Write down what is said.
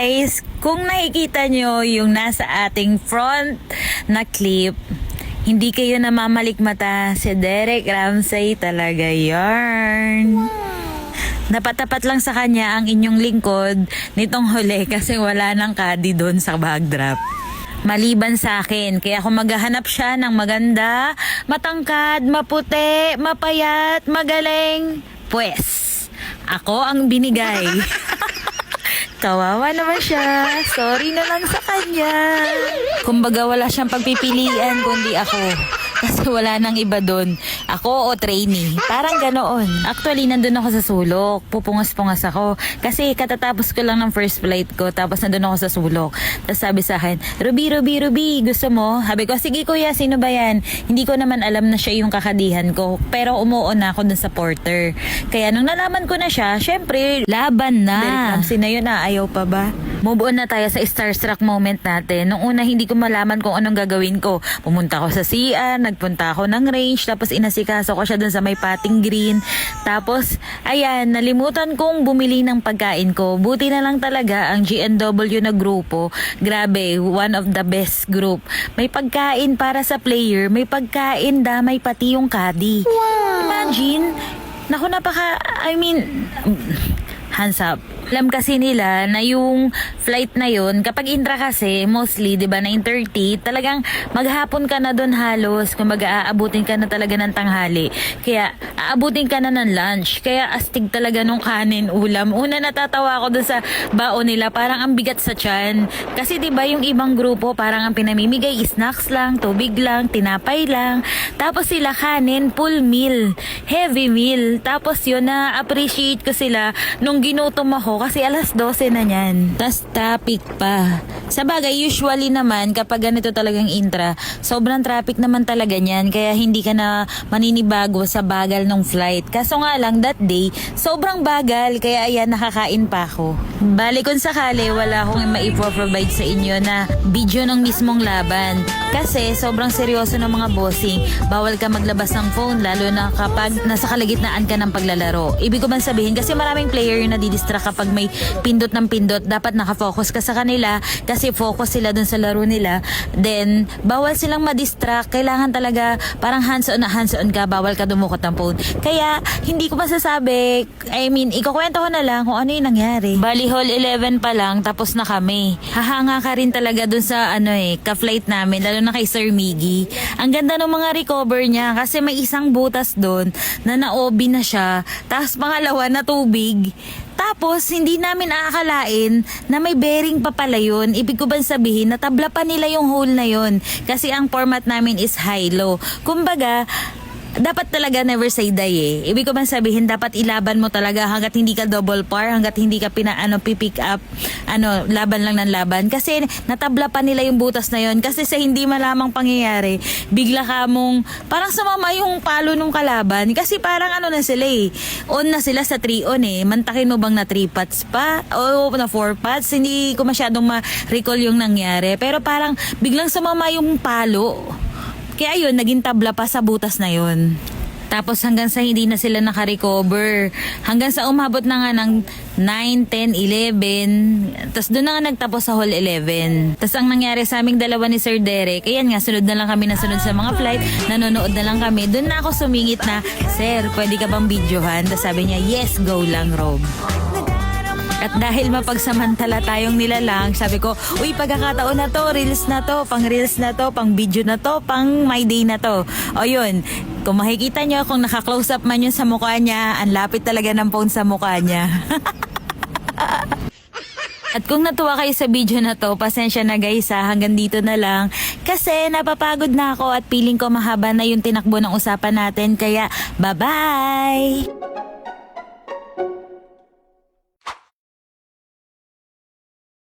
guys, kung nakikita nyo yung nasa ating front na clip, hindi kayo namamalikmata. Si Derek Ramsey talaga yarn. Napatapat lang sa kanya ang inyong lingkod nitong huli kasi wala nang kadi doon sa backdrop. Maliban sa akin, kaya kung maghahanap siya ng maganda, matangkad, maputi, mapayat, magaling, pues, ako ang binigay. Kawawa naman siya. Sorry na lang sa kanya. Kumbaga wala siyang pagpipilian kundi ako. Kasi wala nang iba doon. Ako o trainee. Parang ganoon. Actually, nandun ako sa sulok. Pupungas-pungas ako. Kasi katatapos ko lang ng first flight ko. Tapos nandun ako sa sulok. Tapos sabi sa akin, Ruby, gusto mo? Sabi ko, sige kuya, sino ba yan? Hindi ko naman alam na siya yung kakadihan ko. Pero umuo na ako dun sa porter. Kaya nung nalaman ko na siya, syempre, laban na. Derek Ramsey na yun, ayaw pa ba? Move on na tayo sa starstruck moment natin. Nung una, hindi ko malaman kung anong gagawin ko. Pumunta ako sa CR, nagpunta ako ng range, tapos inasikaso ko siya dun sa may pating green. Tapos, ayan, nalimutan kong bumili ng pagkain ko. Buti na lang talaga ang GNW na grupo. Grabe, one of the best group. May pagkain para sa player, may pagkain damay pati yung caddy. Wow! Imagine, naku hands up. Alam kasi nila na yung flight na yun, kapag intra kasi, mostly, di ba, 9:30, talagang maghapon ka na doon halos, kung mag-aabutin ka na talaga ng tanghali. Kaya, aabutin ka na ng lunch. Kaya, astig talaga nung kanin, ulam. Una, natatawa ako doon sa baon nila, parang ang bigat sa tiyan. Kasi, di ba, yung ibang grupo, parang ang pinamimigay, snacks lang, tubig lang, tinapay lang. Tapos sila kanin, full meal, heavy meal. Tapos yun, na-appreciate ko sila nung ginutom ako kasi alas 12 na niyan. Tas traffic pa. Sa bagay, usually naman kapag ganito talagang intra, sobrang traffic naman talaga niyan kaya hindi ka na maninibago sa bagal ng flight. Kaso nga lang that day, sobrang bagal kaya ayan nakakain pa ako. Bali kung sakali wala akong maipoprovide sa inyo na video ng mismong laban. Kasi sobrang seryoso ng mga bossing. Bawal ka maglabas ng phone lalo na kapag nasa kalagitnaan ka ng paglalaro. Ibig ko man sabihin kasi maraming player yung nadidistract kapag may pindot ng pindot. Dapat nakafocus ka sa kanila kasi focus sila dun sa laro nila. Then, bawal silang madistract. Kailangan talaga parang hands-on na hands-on ka. Bawal ka dumukot ng phone. Kaya, hindi ko masasabi. Ikukwento ko na lang kung ano yung nangyari. Bali, hall 11 pa lang, tapos na kami. Hahanga ka rin talaga dun sa ka-flight namin, lalo na kay Sir Miggy. Ang ganda ng mga recover niya kasi may isang butas doon na na-OB na siya. Tapos pangalawa na tubig. Tapos, hindi namin aakalain na may bearing pa pala yun. Ibig ko ba sabihin, natabla pa nila yung hole na yun. Kasi ang format namin is high-low. Kumbaga, dapat talaga never say die eh. Ibig ko bang sabihin, dapat ilaban mo talaga hanggat hindi ka double par, hanggat hindi ka pipick up, laban lang ng laban. Kasi natabla pa nila yung butas na yon. Kasi sa hindi malamang pangyayari, bigla ka mong, parang sumama yung palo nung kalaban. Kasi parang na sila eh. On na sila sa 3 on eh. Mantakin mo bang na 3 putts pa? O na 4 putts? Hindi ko masyadong ma-recall yung nangyari. Pero parang biglang sumama yung palo. Kaya yun, naging tabla pa sa butas na yun. Tapos hanggang sa hindi na sila nakarecover. Hanggang sa umabot na nga ng 9, 10, 11. Tapos doon na nga nagtapos sa hall 11. Tapos ang nangyari sa aming dalawa ni Sir Derek, ayan nga, sunod na lang kami na sunod sa mga flight. Nanonood na lang kami. Doon na ako sumingit na, Sir, pwede ka bang videohan? Tapos sabi niya, yes, go lang, Rob. At dahil mapagsamantala tayong nilalang, sabi ko, uy, pagkakataon na to, reels na to, pang reels na to, pang video na to, pang my day na to. O yun, kung makikita nyo, kung naka-close up man yun sa mukha niya, ang lapit talaga ng phone sa mukha niya. At kung natuwa kayo sa video na to, pasensya na guys hanggang dito na lang. Kasi napapagod na ako at feeling ko mahaba na yung tinakbo ng usapan natin. Kaya, bye-bye!